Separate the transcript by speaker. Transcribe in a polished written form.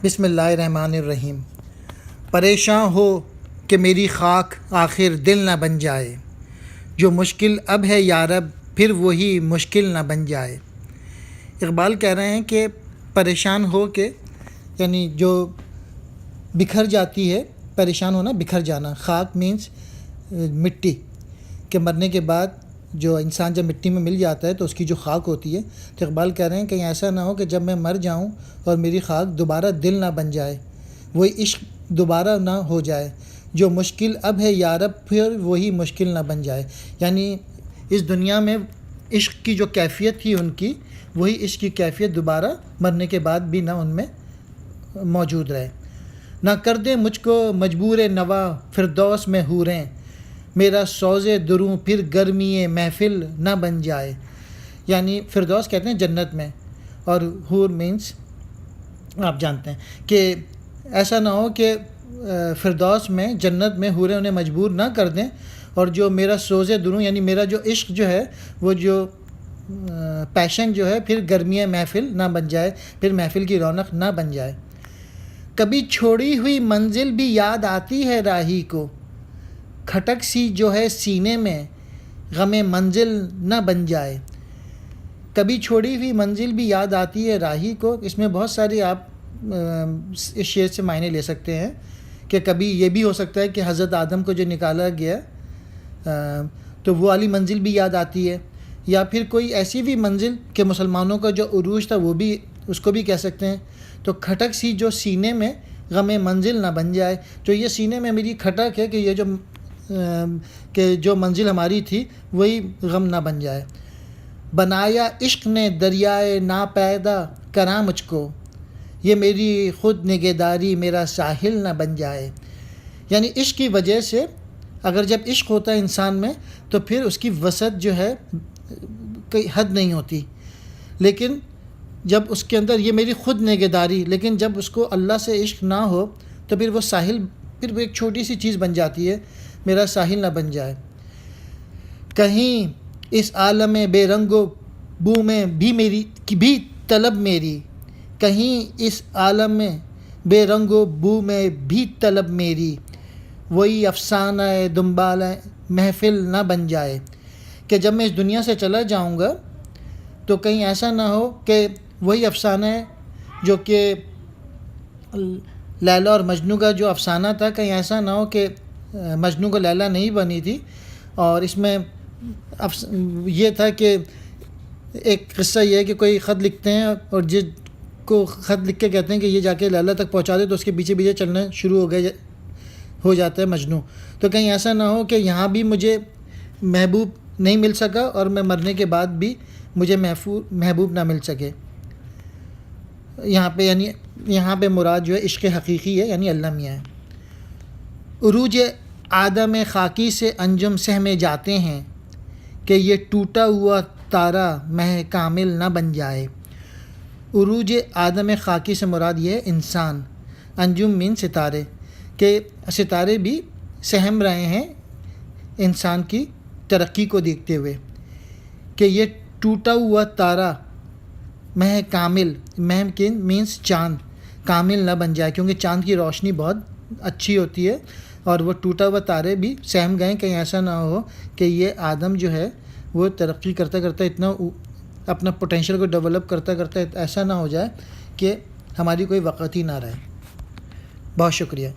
Speaker 1: بسم اللہ الرحمن الرحیم۔ پریشاں ہو کہ میری خاک آخر دل نہ بن جائے، جو مشکل اب ہے یارب پھر وہی مشکل نہ بن جائے۔ اقبال کہہ رہے ہیں کہ پریشان ہو کے یعنی جو بکھر جاتی ہے، پریشان ہونا بکھر جانا، خاک مینس مٹی، کہ مرنے کے بعد جو انسان جب مٹی میں مل جاتا ہے تو اس کی جو خاک ہوتی ہے، تو اقبال کہہ رہے ہیں کہ ایسا نہ ہو کہ جب میں مر جاؤں اور میری خاک دوبارہ دل نہ بن جائے، وہی عشق دوبارہ نہ ہو جائے، جو مشکل اب ہے یارب پھر وہی مشکل نہ بن جائے۔ یعنی اس دنیا میں عشق کی جو کیفیت تھی ان کی، وہی عشق کی کیفیت دوبارہ مرنے کے بعد بھی نہ ان میں موجود رہے۔ نہ کر دے مجھ کو مجبور نوا فردوس میں حوریں، میرا سوز دروں پھر گرمی محفل نہ بن جائے۔ یعنی فردوس کہتے ہیں جنت میں، اور حور مینس آپ جانتے ہیں کہ ایسا نہ ہو کہ فردوس میں جنت میں حوریں انہیں مجبور نہ کر دیں، اور جو میرا سوز دروں یعنی میرا جو عشق جو ہے، وہ جو پیشن جو ہے پھر گرمی محفل نہ بن جائے، پھر محفل کی رونق نہ بن جائے۔ کبھی چھوڑی ہوئی منزل بھی یاد آتی ہے راہی کو، کھٹک سی جو ہے سینے میں غم منزل نہ بن جائے۔ کبھی چھوڑی ہوئی منزل بھی یاد آتی ہے راہی کو، اس میں بہت ساری آپ اس شعر سے معنی لے سکتے ہیں کہ کبھی یہ بھی ہو سکتا ہے کہ حضرت آدم کو جو نکالا گیا تو وہ والی منزل بھی یاد آتی ہے، یا پھر کوئی ایسی بھی منزل کہ مسلمانوں کا جو عروج تھا وہ بھی اس کو بھی کہہ سکتے ہیں۔ تو کھٹک سی جو سینے میں غم منزل نہ بن جائے، تو یہ سینے میں میری کھٹک ہے کہ یہ جو منزل ہماری تھی وہی غم نہ بن جائے۔ بنایا عشق نے دریائے ناپیدا کراں مجھ کو، یہ میری خود نگہداری میرا ساحل نہ بن جائے۔ یعنی عشق کی وجہ سے، اگر جب عشق ہوتا ہے انسان میں تو پھر اس کی وسعت جو ہے کوئی حد نہیں ہوتی، لیکن جب اس کے اندر یہ میری خود نگہداری، لیکن جب اس کو اللہ سے عشق نہ ہو تو پھر وہ ساحل، پھر وہ ایک چھوٹی سی چیز بن جاتی ہے، میرا ساحل نہ بن جائے۔ کہیں اس عالم بے رنگ و بو میں بھی طلب میری، کہیں اس عالم میں بے رنگ و بو میں بھی طلب میری، وہی افسانہ دنبال محفل نہ بن جائے۔ کہ جب میں اس دنیا سے چلا جاؤں گا تو کہیں ایسا نہ ہو کہ وہی افسانہ ہے جو کہ لیلا اور مجنوں کا جو افسانہ تھا، کہیں ایسا نہ ہو کہ مجنوں کو لیلا نہیں بنی تھی، اور اس میں یہ تھا کہ ایک قصہ یہ ہے کہ کوئی خط لکھتے ہیں اور جس کو خط لکھ کے کہتے ہیں کہ یہ جا کے لیلا تک پہنچا دے، تو اس کے پیچھے پیچھے چلنا شروع ہو جاتا ہے مجنوں۔ تو کہیں ایسا نہ ہو کہ یہاں بھی مجھے محبوب نہیں مل سکا اور میں مرنے کے بعد بھی مجھے محبوب نہ مل سکے۔ یہاں پہ مراد جو ہے عشق حقیقی ہے، یعنی اللہ میاں ہے۔ عروج آدم خاکی سے انجم سہمے جاتے ہیں، کہ یہ ٹوٹا ہوا تارا مہ کامل نہ بن جائے۔ عروج آدم خاکی سے مراد یہ ہے انسان، انجم مین ستارے، کہ ستارے بھی سہم رہے ہیں انسان کی ترقی کو دیکھتے ہوئے، کہ یہ ٹوٹا ہوا تارا مہ کامل، مہ مینس چاند، کامل نہ بن جائے، کیونکہ چاند کی روشنی بہت اچھی ہوتی ہے، اور وہ ٹوٹا ہوا تارے بھی سہم گئے، کہیں ایسا نہ ہو کہ یہ آدم جو ہے وہ ترقی کرتا کرتا اتنا اپنا پوٹینشیل کو ڈیولپ کرتا کرتا ایسا نہ ہو جائے کہ ہماری کوئی وقت ہی نہ رہے۔ بہت شکریہ۔